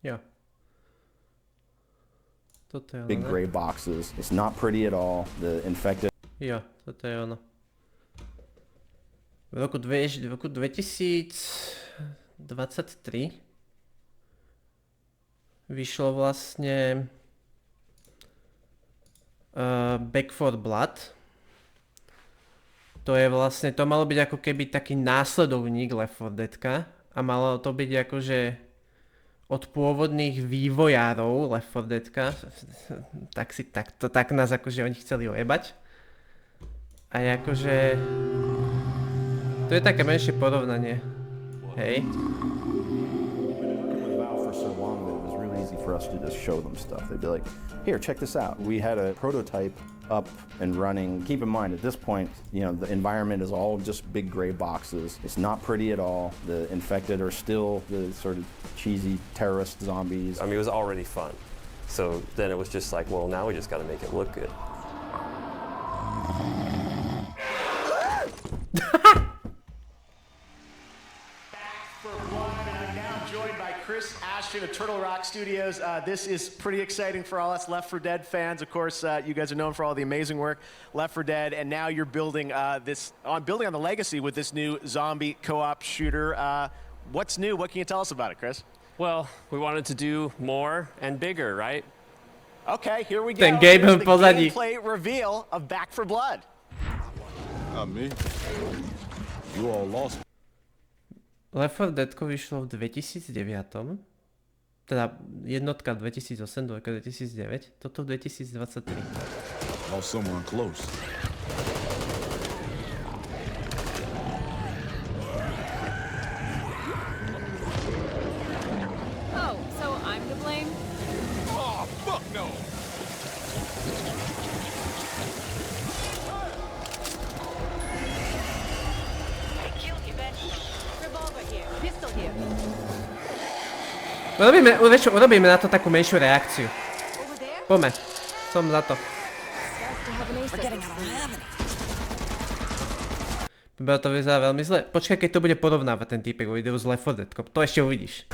Jo. Toto je ono, big ne? gray boxes. It's not pretty at all. The infected Jo, toto je ono. V roku 2023 vyšlo vlastne Back 4 Blood. To je vlastne, to malo byť ako keby taký následovník Left 4 Deadka a malo to byť akože od pôvodných vývojárov Left 4 Deadka, tak nás akože oni chceli ojebať. A akože to je také menšie porovnanie, hej. for us to just show them stuff. They'd be like, here, check this out. We had a prototype up and running. Keep in mind, at this point, you know, the environment is all just big gray boxes. It's not pretty at all. The infected are still the sort of cheesy terrorist zombies. I mean, it was already fun. So then it was just like, well, now we just got to make it look good. Of Turtle Rock Studios. This is pretty exciting for all us Left 4 Dead fans. Of course, you guys are known for all the amazing work, Left 4 Dead, and now you're building building on the legacy with this new zombie co-op shooter. What's new? What can you tell us about it, Chris? Well, we wanted to do more and bigger, right? Okay, here we go. Ten Here's the pozadí. gameplay reveal of Back 4 Blood. Not me. You all lost. Left 4 Deadko vyšlo v 2009. Teda jednotka 2008, dvojka 2009, toto v 2023. Lost someone close. Oh, so I'm to blame? Oh, fuck no! I killed you, Ben. Revolver here, pistol here. Urobíme na to takú menšiu reakciu. Over there? Poďme, som za to. To vyzerá veľmi zle. Počkaj, keď to bude porovnávať ten týpek vo videu s Left 4 Deadkom. To ešte uvidíš.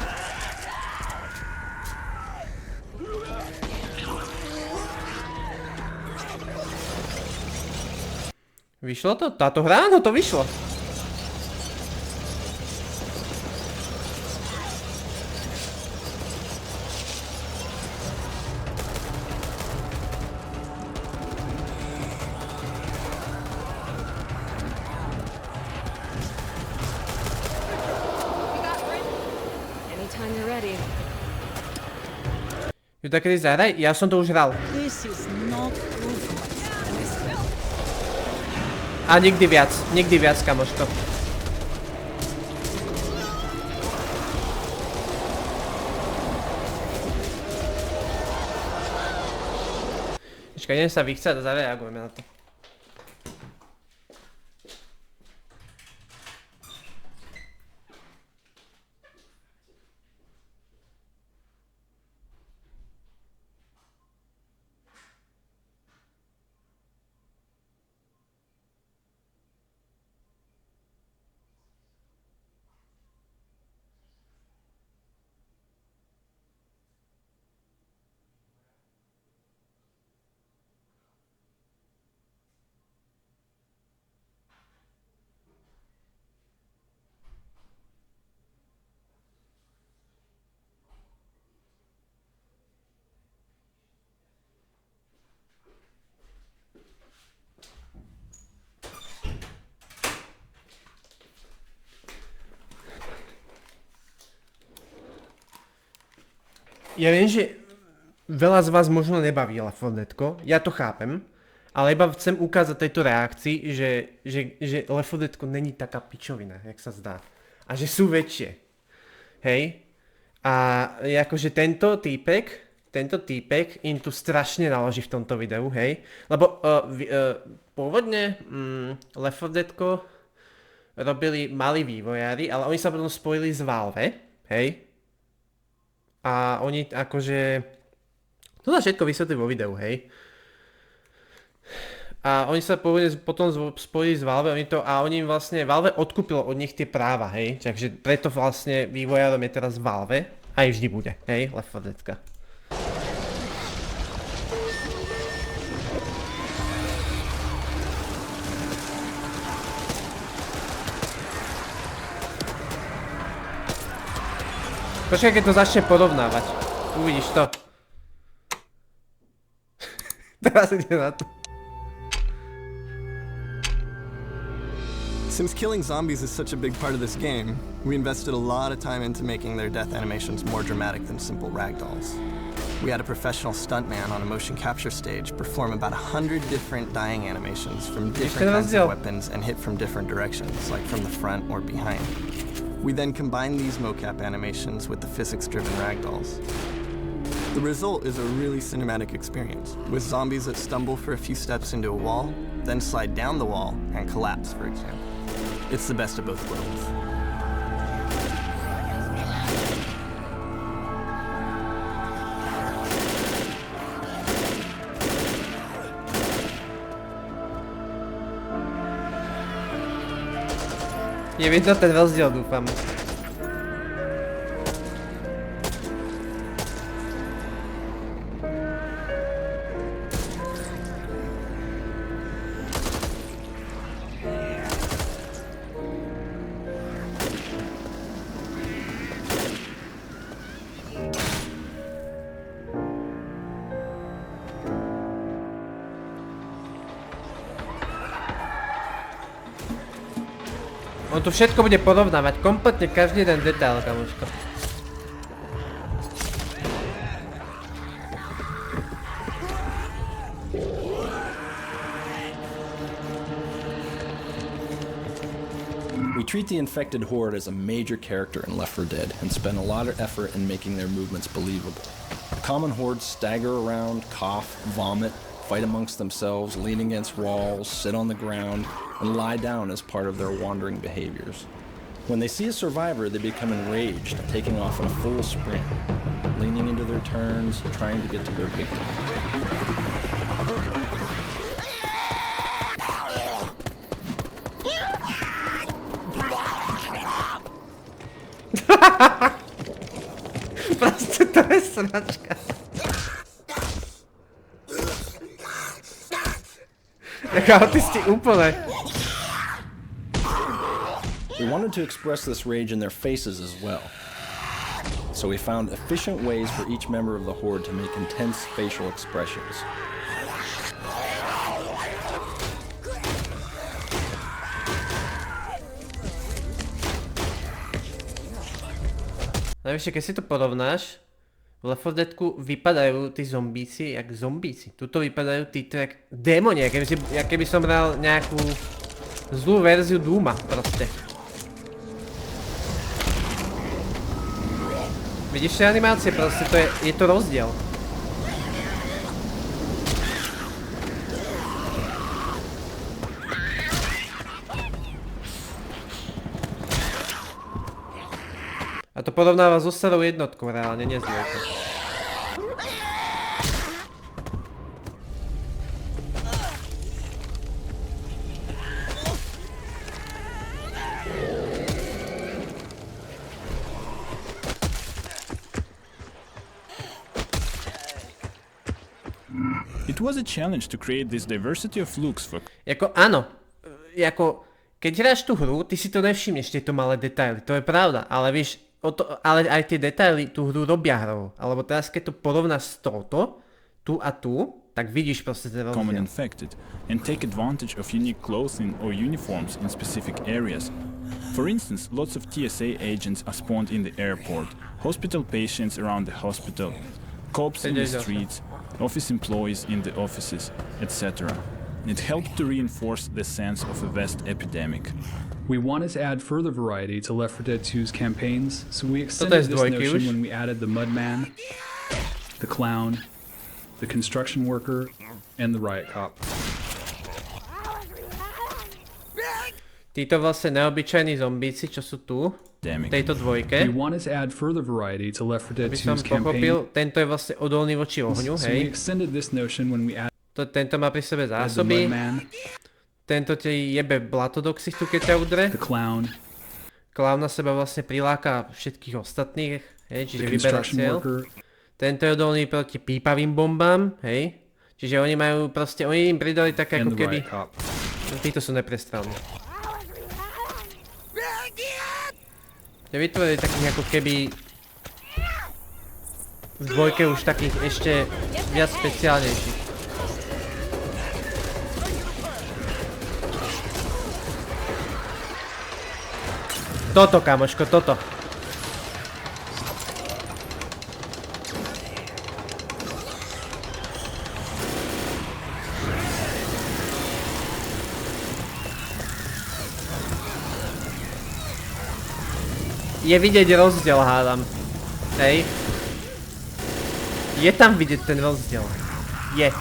Vyšlo to? Táto hra? Áno, to vyšlo. Ju takedy zahraj? Ja som to už hral. A nikdy viac, kamoško. Počkaj, idem sa vychcať a zareagujeme na to. Ja viem, že veľa z vás možno nebaví Left 4 Deadko, ja to chápem, ale iba chcem ukázať tejto reakcii, že Left 4 Deadko není taká pičovina, jak sa zdá. A že sú väčšie. Hej? A akože tento týpek im tu strašne naloží v tomto videu, hej? Lebo pôvodne Left 4 Deadko robili malí vývojári, ale oni sa potom spojili s Valve, hej? A oni akože... To sa všetko vysvetlí vo videu, hej. A oni sa potom spojili s Valve, oni im vlastne... Valve odkúpilo od nich tie práva, hej. Takže preto vlastne vývojárom je teraz Valve. Aj vždy bude, hej, Left 4 Deadka. Počkaj, keď to začne porovnávať. Uvidíš to. Teraz ide na to. Since killing zombies is such a big part of this game, we invested a lot of time into making their death animations more dramatic than simple ragdolls. We had a professional stuntman on a motion capture stage perform about 100 different dying animations from different kinds of weapons and hit from different directions, like from the front or behind. We then combined these mocap animations with the physics-driven ragdolls. The result is a really cinematic experience, with zombies that stumble for a few steps into a wall, then slide down the wall and collapse, for example. It's the best of both worlds. Je vidno ten rozdiel, dúfam. On tu všetko bude porovnávať, kompletne každý jeden detail, kamoško. We treat the infected horde as a major character in Left 4 Dead and spend a lot of effort in making their movements believable. The common hordes stagger around, cough, vomit, fight amongst themselves, lean against walls, sit on the ground, and lie down as part of their wandering behaviors. When they see a survivor, they become enraged, taking off in a full sprint, leaning into their turns, trying to get to their victim. Proste to je sračka. Jak autisti úplne. We wanted to express this rage in their faces as well. So we found efficient ways for each member of the horde to make intense facial expressions. Najvyššie, keď si to porovnáš, v Left 4 Deadku vypadajú tí zombíci jak zombíci. Tuto vypadajú títo jak démoni, jak keby som hral nejakú zlú verziu Dooma proste. Vidíš tie animácie proste, je to rozdiel. A to porovnáva so starou jednotkou reálne, nie s dvojkou. It was a challenge to create this diversity of looks for... Áno, keď hráš tú hru, ty si to nevšimneš, tieto malé detaily, to je pravda, ale vieš, ale aj tie detaily tú hru robia hrou, alebo teraz keď to porovnáš s touto, tu a tu, tak vidíš proste ten rozdiel. Common infected and take advantage of unique clothing or uniforms in specific areas. For instance, lots of TSA agents are spawned in the airport, hospital patients around the hospital, cops in the streets, office employees in the offices, etc. It helped to reinforce the sense of a vast epidemic. We wanted to add further variety to Left 4 Dead 2's campaigns, so we extended this notion when we added the Mudman, the Clown, the Construction Worker, and the Riot Cop. Títo vlastne neobyčajní zombíci, čo sú tu, v tejto dvojke. We wanted to add further variety to Left 4 Dead 2's campaign. Tento je vlastne odolný voči ohňu, hej. So we extended this notion when we added tento má pri sebe zásoby. Tento ti jebe blato do ksichtu, keď ťa udre. The Clown. Clown na seba vlastne priláka všetkých ostatných, Hej, čiže the vyberá construction cieľ. worker, Tento je odolný proti pípavým bombám, hej. Čiže oni majú proste, oni im pridali také and ako the keby... riot cop. Títo sú neprestrelní. Že vytvorili takých ako keby... V dvojke už takých ešte viac špeciálnejších. Toto, kamoško, toto. Je vidieť rozdiel, hádam. Hej. Je tam vidieť ten rozdiel. Je.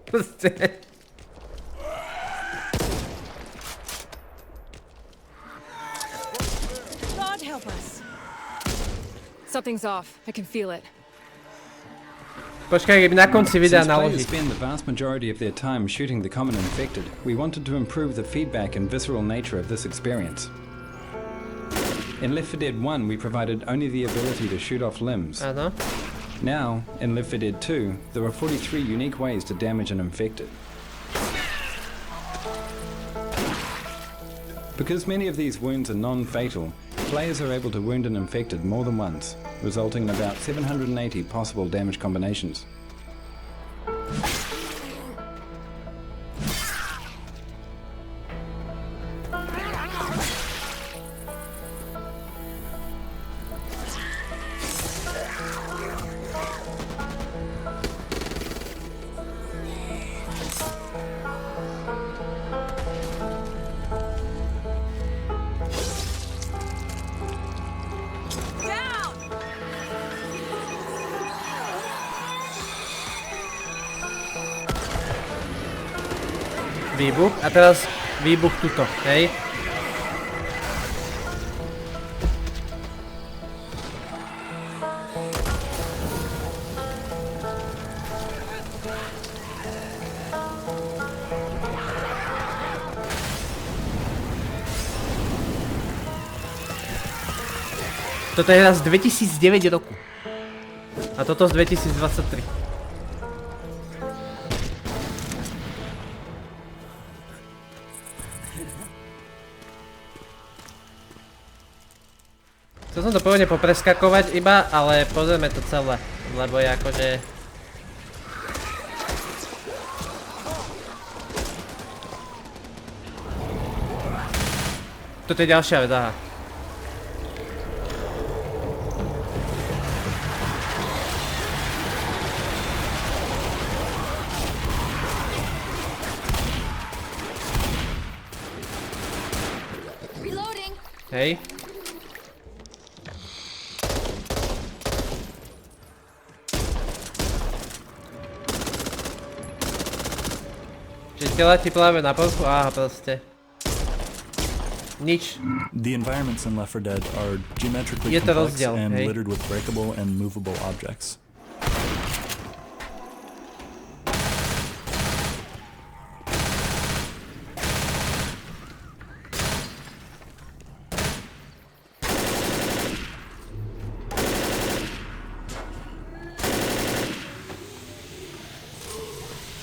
Proste. God help us. Something's off. I can feel it. Počkaj, keby na konci videa Since players naloží. spend the vast majority of their time shooting the common infected, we wanted to improve the feedback and visceral nature of this experience. In Left 4 Dead 1, we provided only the ability to shoot off limbs. Áno. Now, in Left 4 Dead 2, there are 43 unique ways to damage an infected. Because many of these wounds are non-fatal, players are able to wound an infected more than once, resulting in about 780 possible damage combinations. Výbuch a teraz výbuch tuto, hej. Toto je raz 2009 roku. A toto z 2023. Chcel som to pôvodne popreskakovať iba, ale pozrieme to celé, lebo je akože... Toto je ďalšia vec, aha. Hej. Čiže tela ti plávajú na povrchu? Aha, proste. Nič. The environments in Left 4 Dead are geometrically Je to complex rozdiel, and hej. littered with breakable and movable objects.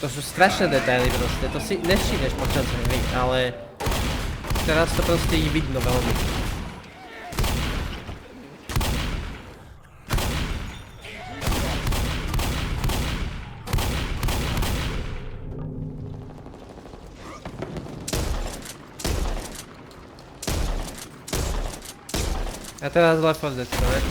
To sú strašné detaily proste, to si nevšimneš počas hry, ale teraz to proste je vidno veľmi. A teraz Left 4 Dead, ne?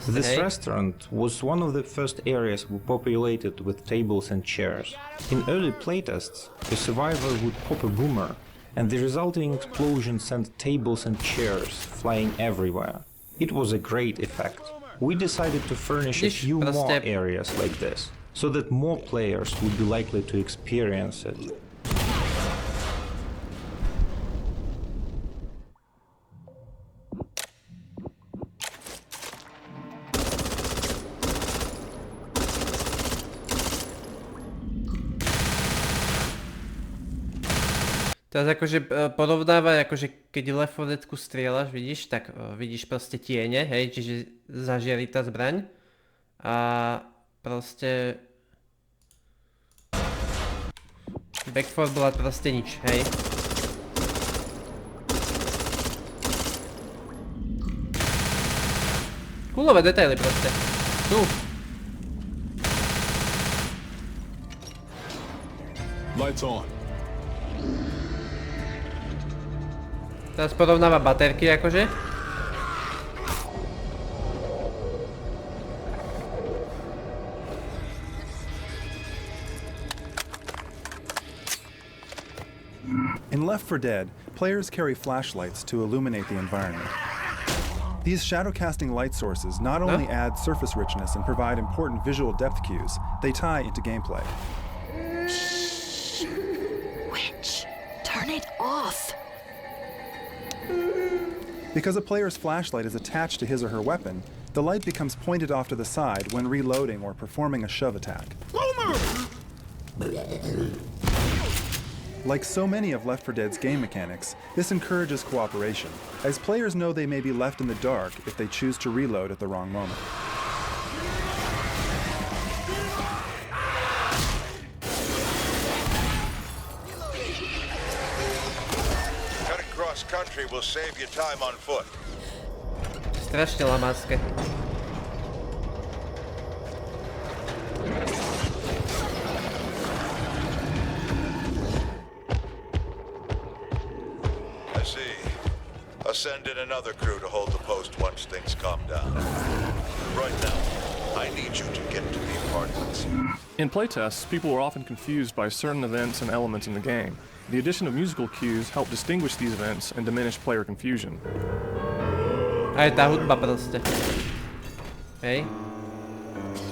This restaurant was one of the first areas we populated with tables and chairs. In early playtests, a survivor would pop a boomer, and the resulting explosion sent tables and chairs flying everywhere. It was a great effect. We decided to furnish a few more areas like this, so that more players would be likely to experience it. Teraz akože porovnáva, akože keď Left 4 Deadku strieľaš, vidíš, tak vidíš proste tiene, hej, čiže zažiari tá zbraň. A proste... Back 4 bola proste nič, hej. Coolové detaily proste. Tu. Lights on. Teraz porovnáva baterky akože. In Left 4 Dead, players carry flashlights to illuminate the environment. These shadow-casting light sources not only add surface richness and provide important visual depth cues, they tie into gameplay. Shh. Witch, turn it off. Because a player's flashlight is attached to his or her weapon, the light becomes pointed off to the side when reloading or performing a shove attack. Like so many of Left 4 Dead's game mechanics, this encourages cooperation, as players know they may be left in the dark if they choose to reload at the wrong moment. Cutting cross country will save you time on foot. Strašne lamácké. I see. Send in another crew to hold the post once things calm down. Right now, I need you to get to be part of this. In playtests, people were often confused by certain events and elements in the game. The addition of musical cues helped distinguish these events and diminish player confusion. Aj tá hudba proste. Hej.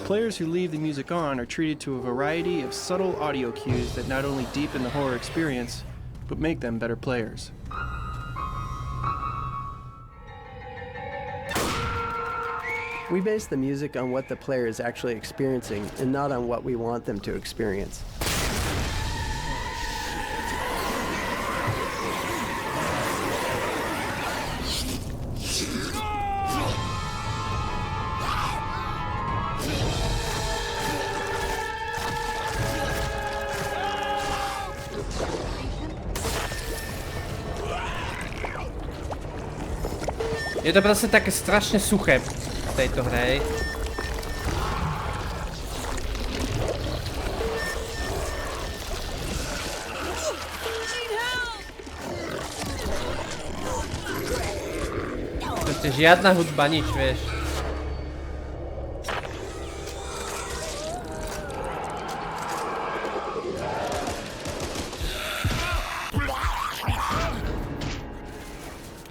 Players who leave the music on are treated to a variety of subtle audio cues that not only deepen the horror experience, but make them better players. We base the music on what the player is actually experiencing and not on what we want them to experience. Je to proste také strašne suché v tejto hre. Proste žiadna hudba, nič, vieš.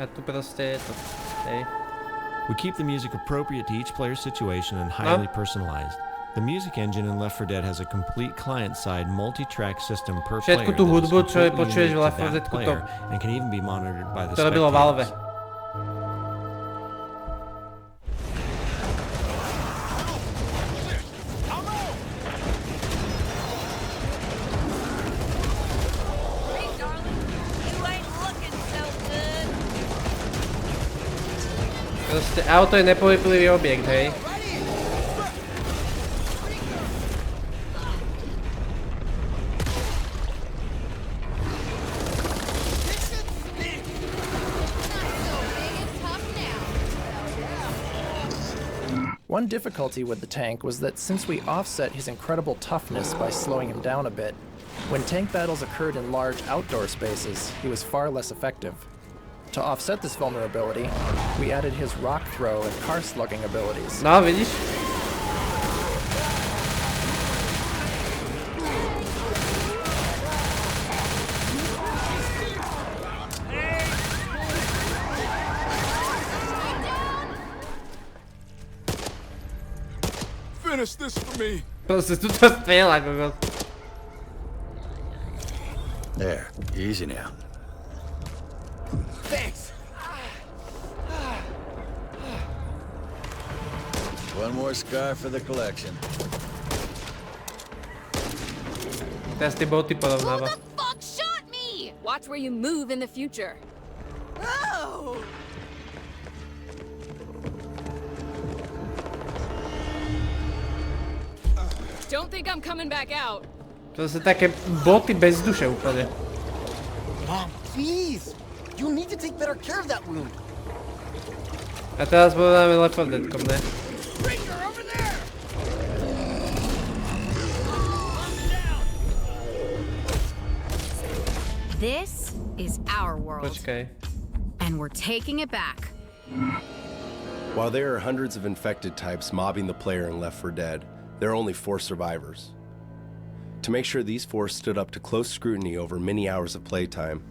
A tu proste je to. Hej. We keep the music appropriate to each player's situation and highly personalized. The music engine in Left 4 Dead has a complete client-side multi-track system per player Všetku tú hudbu, čo je počuješ v unique Left to 4 that Deadku, player and can even be monitored by the to robilo Valve. spectators. Proste auto je nepohyblivý objekt, hej. One difficulty with the tank was that since we offset his incredible toughness by slowing him down a bit, when tank battles occurred in large outdoor spaces, he was far less effective. To offset this vulnerability, we added his rock throw and car slugging abilities. No, vidíš? finish this for me. Proste tu to strieľa, kokos. There, easy now. Thanks. One more scar for the collection. Teraz tie boty porovnáva. Who the fuck shot me? Watch where you move in the future. Oh! Don't think I'm coming back out. To sú také boty bez duše úplne. Mom, please! You need to take better care of that wound. A teraz porovnáme Left 4 Deadkom, ne? This is our world. Počkaj. And we're taking it back. While there are hundreds of infected types mobbing the player in Left 4 Dead, there are only 4 survivors. To make sure these 4 stood up to close scrutiny over many hours of playtime,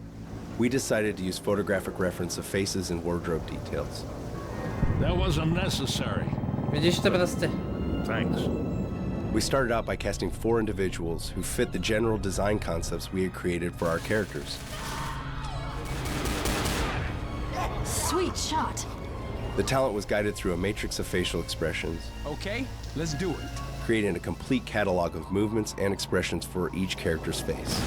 we decided to use photographic reference of faces and wardrobe details. That wasn't necessary. Vidíš to proste? Thanks. We started out by casting 4 individuals who fit the general design concepts we had created for our characters. Sweet shot. The talent was guided through a matrix of facial expressions, Okay, let's do it. creating a complete catalog of movements and expressions for each character's face.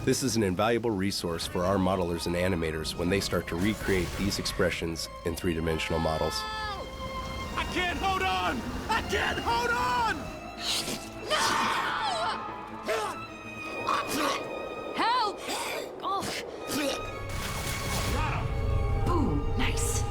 This is an invaluable resource for our modelers and animators when they start to recreate these expressions in 3-dimensional models. I can't hold on! I can't hold on! Help! Oh. Boom, nice.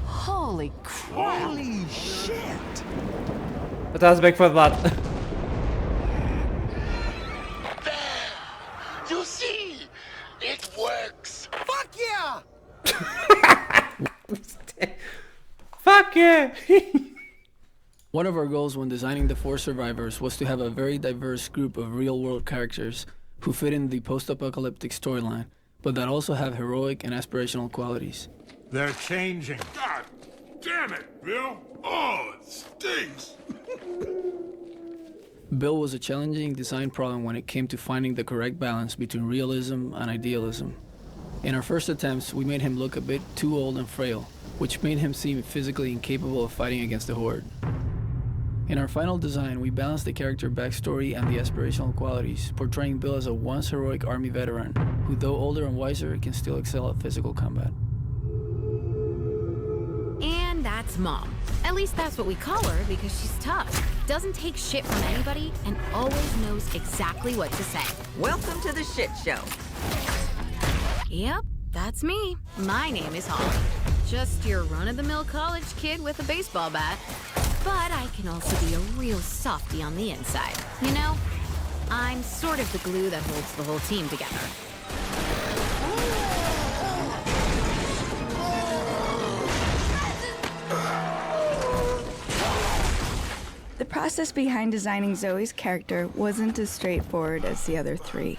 Holy crap! Holy shit! A teraz Back 4 Blood. You see? It works! Fuck yeah! Fuck yeah! One of our goals when designing the 4 survivors was to have a very diverse group of real-world characters who fit in the post-apocalyptic storyline, but that also have heroic and aspirational qualities. They're changing. God damn it, Bill! Oh, it stinks! Bill was a challenging design problem when it came to finding the correct balance between realism and idealism. In our first attempts, we made him look a bit too old and frail, which made him seem physically incapable of fighting against the Horde. In our final design, we balanced the character backstory and the aspirational qualities, portraying Bill as a once heroic army veteran, who though older and wiser, can still excel at physical combat. And that's Mom. At least that's what we call her because she's tough, doesn't take shit from anybody, and always knows exactly what to say. Welcome to the shit show. Yep, that's me. My name is Holly. Just your run-of-the-mill college kid with a baseball bat. But I can also be a real softie on the inside. You know, I'm sort of the glue that holds the whole team together. The process behind designing Zoe's character wasn't as straightforward as the other 3.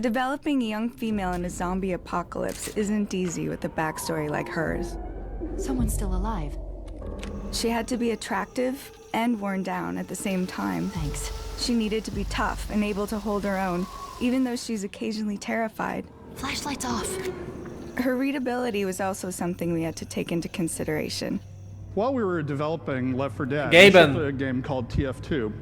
Developing a young female in a zombie apocalypse isn't easy with a backstory like hers. Someone's still alive. She had to be attractive and worn down at the same time. Thanks. She needed to be tough and able to hold her own, even though she's occasionally terrified. Flashlights off. Her readability was also something we had to take into consideration. While we were developing Left 4 Dead, we Gaben. shipped a game called TF2.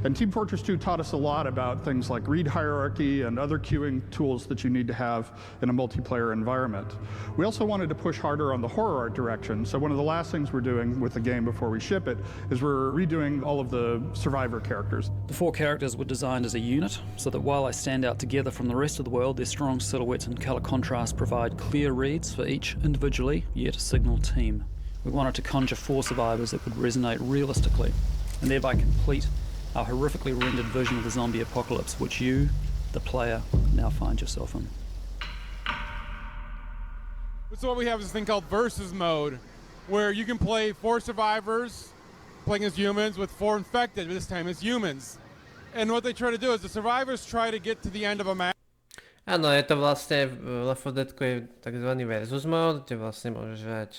And Team Fortress 2 taught us a lot about things like read hierarchy and other queuing tools that you need to have in a multiplayer environment. We also wanted to push harder on the horror art direction, so one of the last things we're doing with the game before we ship it is we're redoing all of the survivor characters. The 4 characters were designed as a unit, so that while they stand out together from the rest of the world, their strong silhouettes and color contrast provide clear reads for each individually, yet a signal team. We wanted to conjure 4 survivors that would resonate realistically, and thereby complete our horrifically rendered version of the zombie apocalypse, which you, the player, now find yourself in. So what we have is this thing called Versus Mode, where you can play 4 survivors playing as humans with 4 infected, this time as humans. And what they try to do is the survivors try to get to the end of a map. Áno, je to vlastne, Left 4 Dead je takzvaný versus mod, kde vlastne môžeš hrať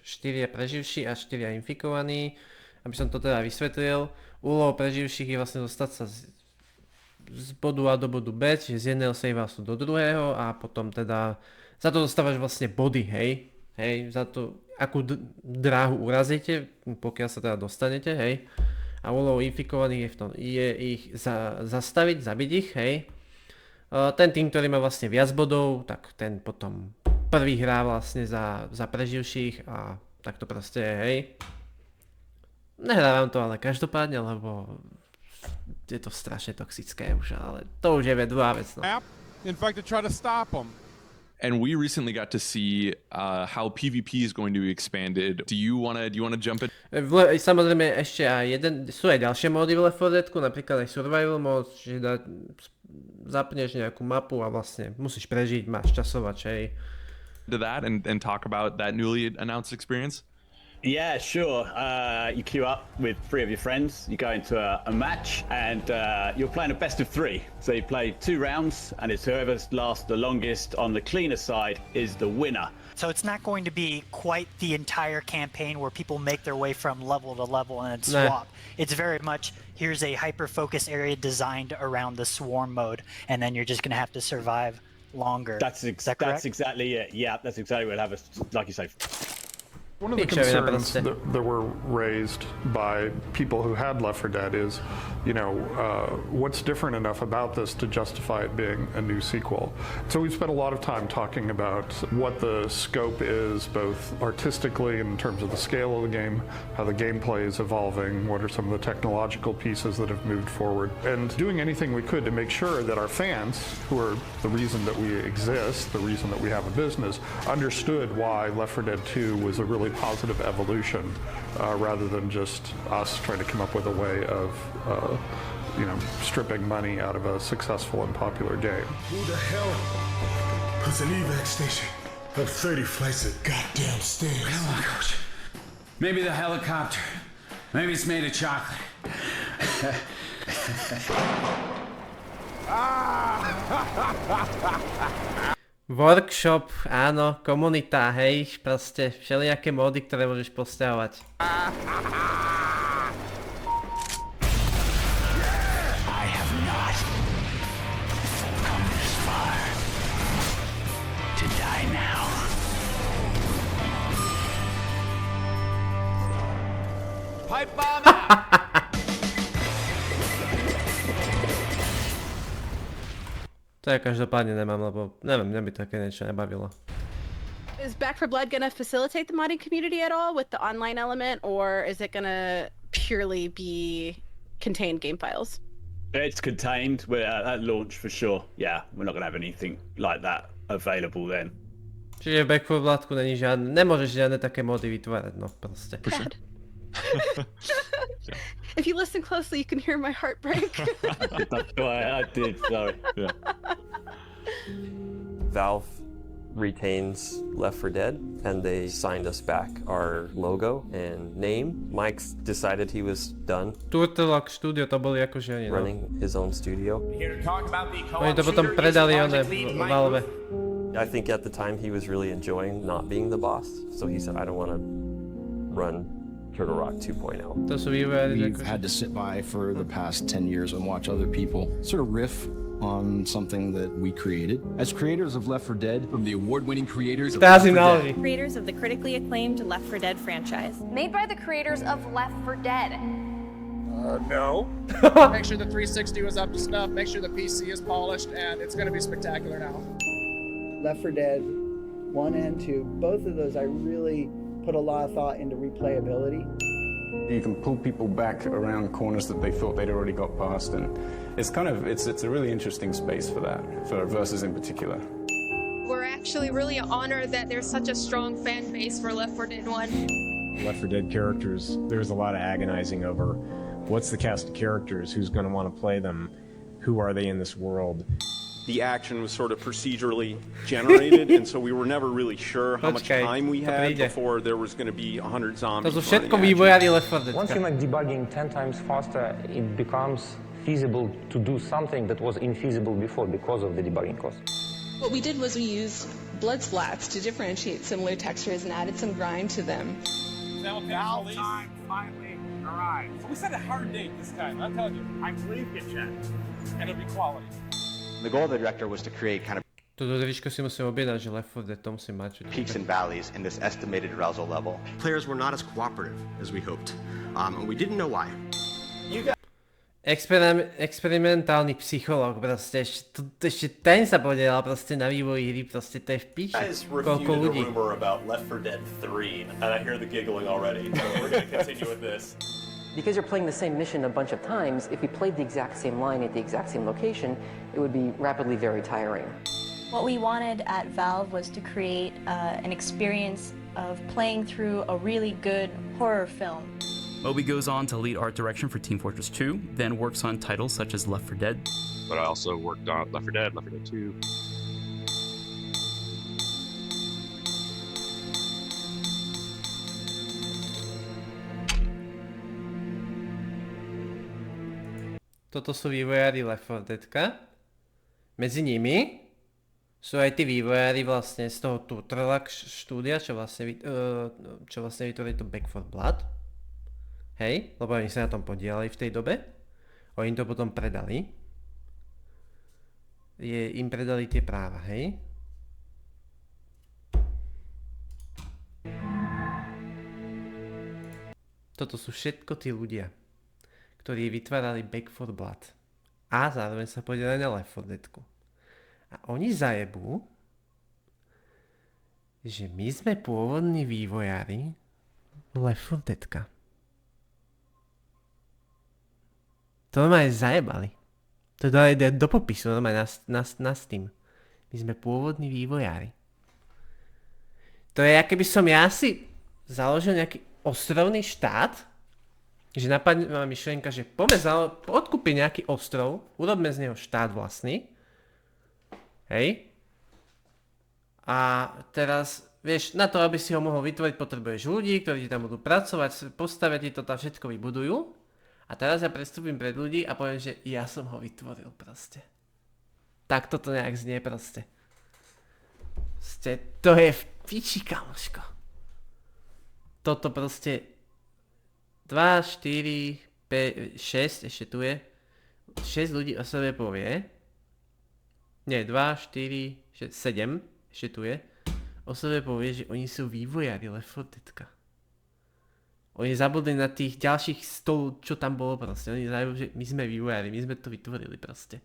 4 preživší a 4 infikovaní. Aby som to teda vysvetlil, úlohou preživších je vlastne dostať sa z bodu A do bodu B, čiže z jedného savehouseu do druhého a potom teda za to dostávaš vlastne body, hej? Hej, za to, akú dráhu urazíte, pokiaľ sa teda dostanete, hej? A úlohou infikovaných je ich zastaviť, zabiť ich, hej? Ten tým, ktorý má vlastne viac bodov, tak ten potom prvý hrá vlastne za preživších a tak to proste je, hej? Nehrávam to ale každopádne, lebo je to strašne toxické už, ale to už je druhá vec, no. In fact, to try to stop them. And we recently got to see how PvP is going to be expanded. Do you wanna jump in? Samozrejme ešte aj sú aj ďalšie módy v Left 4 Deadku, napríklad aj survival mod, čiže zapneš nejakú mapu a vlastne musíš prežiť, máš časovač, hej. To that and talk about that newly announced experience? Yeah, sure. You queue up with 3 of your friends, you go into a match, and you're playing a best of 3. So you play 2 rounds, and it's whoever lasts the longest on the cleaner side is the winner. So it's not going to be quite the entire campaign where people make their way from level to level and then swap. It's very much, here's a hyper-focus area designed around the swarm mode, and then you're just going to have to survive longer. Is that correct? That's exactly it. Yeah, that's exactly what we'll have, like you say. One of the concerns that were raised by people who had Left 4 Dead is, what's different enough about this to justify it being a new sequel? So we've spent a lot of time talking about what the scope is, both artistically in terms of the scale of the game, how the gameplay is evolving, what are some of the technological pieces that have moved forward, and doing anything we could to make sure that our fans, who are the reason that we exist, the reason that we have a business, understood why Left 4 Dead 2 was a really positive evolution rather than just us trying to come up with a way of stripping money out of a successful and popular game. Who the hell puts an evac station up 30 flights of goddamn stairs? Come on, Coach. Maybe the helicopter. Maybe it's made of chocolate. Workshop, áno, komunita, hej, proste všelijaké módy, ktoré môžeš postavovať. I have not come this far to die now. Pipe bomb out! To ja každopádne nemám, lebo neviem, mňa by také niečo nebavilo. Is Back 4 Blood gonna facilitate the modding community at all with the online element, or is it gonna purely be contained game files? It's contained. We're at launch for sure. Yeah, we're not gonna have anything like that available then. Čiže v Back 4 Bloodku není žiadne, nemôžeš žiadne také módy vytvárať, no proste. If you listen closely, you can hear my heart break. That's why I did, sorry. Yeah. Valve retains Left 4 Dead, and they signed us back our logo and name. Mike's decided he was done. Turtelak Studio to boli akože oni, no. Running his own studio. Oni to potom predali Valve. I think at the time he was really enjoying not being the boss, so he said, I don't want to run Turtle Rock 2.0. We've had to sit by for the past 10 years and watch other people sort of riff on something that we created. As creators of Left 4 Dead, from the award-winning creators of Left 4 Dead. Creators of the critically acclaimed Left 4 Dead franchise. Made by the creators of Left 4 Dead. No. Make sure the 360 was up to snuff, make sure the PC is polished, and it's going to be spectacular now. Left 4 Dead 1 and 2, both of those I really put a lot of thought into replayability. You can pull people back around corners that they thought they'd already got past, and it's a really interesting space for that, for Versus in particular. We're actually really honored that there's such a strong fan base for Left 4 Dead 1. Left 4 Dead characters, there's a lot of agonizing over what's the cast of characters, who's going to want to play them, who are they in this world. the action was sort of procedurally generated, and so we were never really sure how much time we had before there was going to be 100 zombies. To sú všetko vývojári Left 4 Dead. Once you make debugging 10 times faster, it becomes feasible to do something that was infeasible before because of the debugging cost. What we did was we used blood splats to differentiate similar textures and added some grind to them. Now time finally arrived. So we set a hard date this time, I'm telling you. I believe you, Chad. And it'll be quality. The goal of the director was to create kind of Toto tričko si musím objednať, že Left 4 Dead to musím mať. peaks and valleys in this estimated arousal level. Players were not as cooperative as we hoped, and we didn't know why. Experimentálny psychológ, proste, ešte ten sa podielal proste na vývoji hry, proste to je v piči. Koľko ľudí. Rumor about Left 4 Dead 3, and I hear the giggling already, so we're going to continue with this. Because you're playing the same mission a bunch of times, if we played the exact same line at the exact same location, it would be rapidly very tiring. What we wanted at Valve was to create an experience of playing through a really good horror film. Moby goes on to lead art direction for Team Fortress 2, then works on titles such as Left 4 Dead. But I also worked on Left 4 Dead, Left 4 Dead 2. Toto sú vývojári Left 4 Deadka. Medzi nimi sú aj tí vývojári vlastne z toho Turtlak štúdia, čo vlastne vytvorili to Back 4 Blood. Hej, lebo oni sa na tom podielali v tej dobe. Oni to potom predali. Im predali tie práva, hej. Toto sú všetko tí ľudia, ktorí vytvárali Back 4 Blood. A zároveň sa podielali na Left 4 Deadku. A oni zajebú, že my sme pôvodní vývojári Left 4 Deadka. To ma aj zajebali. To dali do popisu, na Steam. My sme pôvodní vývojári. To je, aké by som ja si založil nejaký ostrovný štát, že napadne ma myšlienka, že poďme odkúpiť nejaký ostrov, urobme z neho štát vlastný. Hej. A teraz, vieš, na to, aby si ho mohol vytvoriť, potrebuješ ľudí, ktorí ti tam budú pracovať, postavia ti to tam všetko vybudujú. A teraz ja prestúpim pred ľudí a poviem, že ja som ho vytvoril proste. Tak toto nejak znie proste. To je v piči, kamoško. Toto proste 2, 4, 5, 6, ešte tu je. 6 ľudí o sebe povie. Nie, 2, 4, 6, 7, ešte tu je. O sebe povie, že oni sú vývojári Left 4 Deadka. Oni zabudli na tých ďalších 100, čo tam bolo proste. Oni zabudli, že my sme vývojári, my sme to vytvorili proste.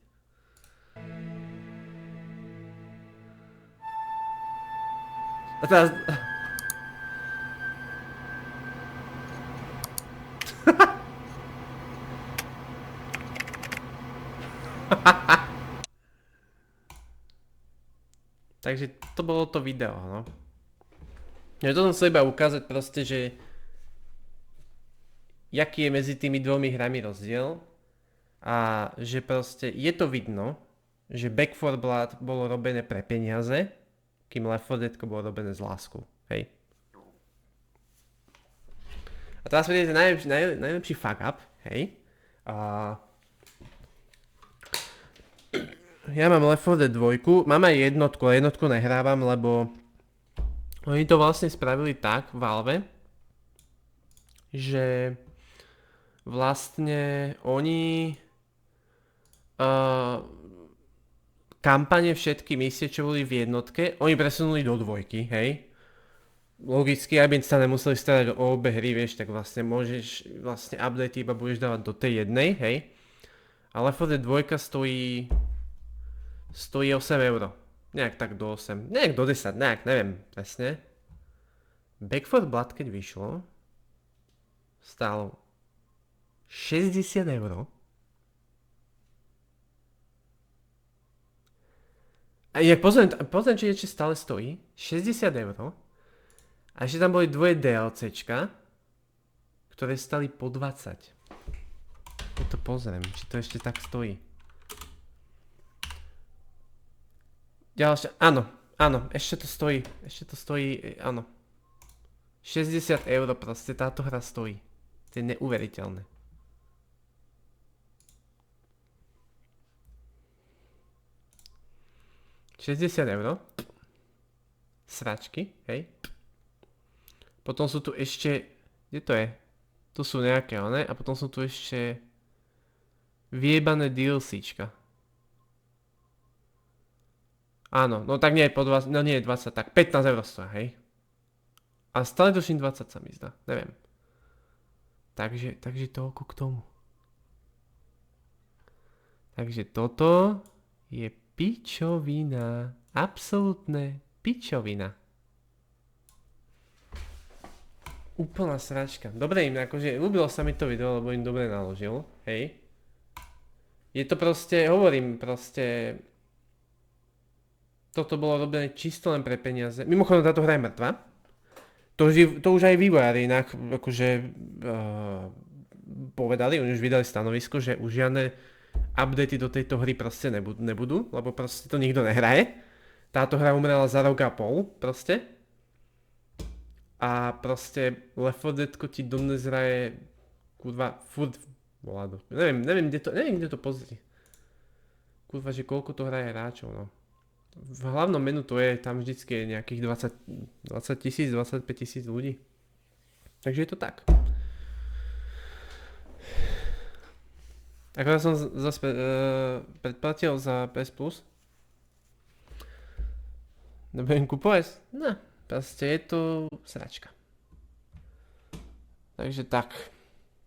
A teraz... Takže to bolo to video, no. Ja to som chcel iba ukázať proste, že jaký je medzi tými dvomi hrami rozdiel a že proste je to vidno, že Back 4 Blood bolo robené pre peniaze, kým Left 4 Dead bolo robené z lásku, hej. A teraz vidíte najlepší fuck up, hej. Ja mám Left 4 Dead 2, mám aj jednotku, ale jednotku nehrávam, lebo oni to vlastne spravili tak, Valve, že vlastne oni kampane všetky misie, čo boli v jednotke, oni presunuli do dvojky, hej. Logicky, aby sa nemuseli starať o obe hry, vieš, tak vlastne môžeš, vlastne update iba budeš dávať do tej jednej, hej. Ale Left 4 Dead 2 stojí 8 €. Nejak tak do 8, nejak do 10, nejak, neviem presne. Back 4 Blood, keď vyšlo, stálo 60 €. A inak pozriem, či ešte stále stojí. 60 €. A ešte tam boli dvoje DLCčka, ktoré stali po 20. Ja to pozriem, či to ešte tak stojí. Ďalšia, áno, ešte to stojí, áno. 60 € proste táto hra stojí. To je neuveriteľné. €60. Sračky, hej. Potom sú tu ešte, kde to je? Tu sú nejaké one a potom sú tu ešte vyjebané DLCčka. Áno, no tak nie je po 20, no nie je 20, tak 15 € stoja, hej. A stále tuším 20 sa mi zdá, neviem. Takže toľko k tomu. Takže toto je pičovina. Absolútne pičovina. Úplná sračka. Dobre im, akože ľúbilo sa mi to video, lebo im dobre naložil, hej. Je to proste, hovorím proste... Toto bolo robené čisto len pre peniaze. Mimochodom, táto hra je mŕtva. To už aj vývojári inak akože povedali, oni už vydali stanovisko, že už žiadne updaty do tejto hry proste nebudú, lebo proste to nikto nehraje. Táto hra umrela za rok a pol proste. A proste Left 4 Deadko ti dodnes hraje kurva furt volado. Neviem kde to pozrieť. Kurva, že koľko to hraje hráčov, no. V hlavnom menu to je, tam vždycky je nejakých 20 000, 25 000 ľudí. Takže je to tak. Akorát som zase predplatil za PS Plus. Nebudem kupovať? No, proste je to sračka. Takže tak.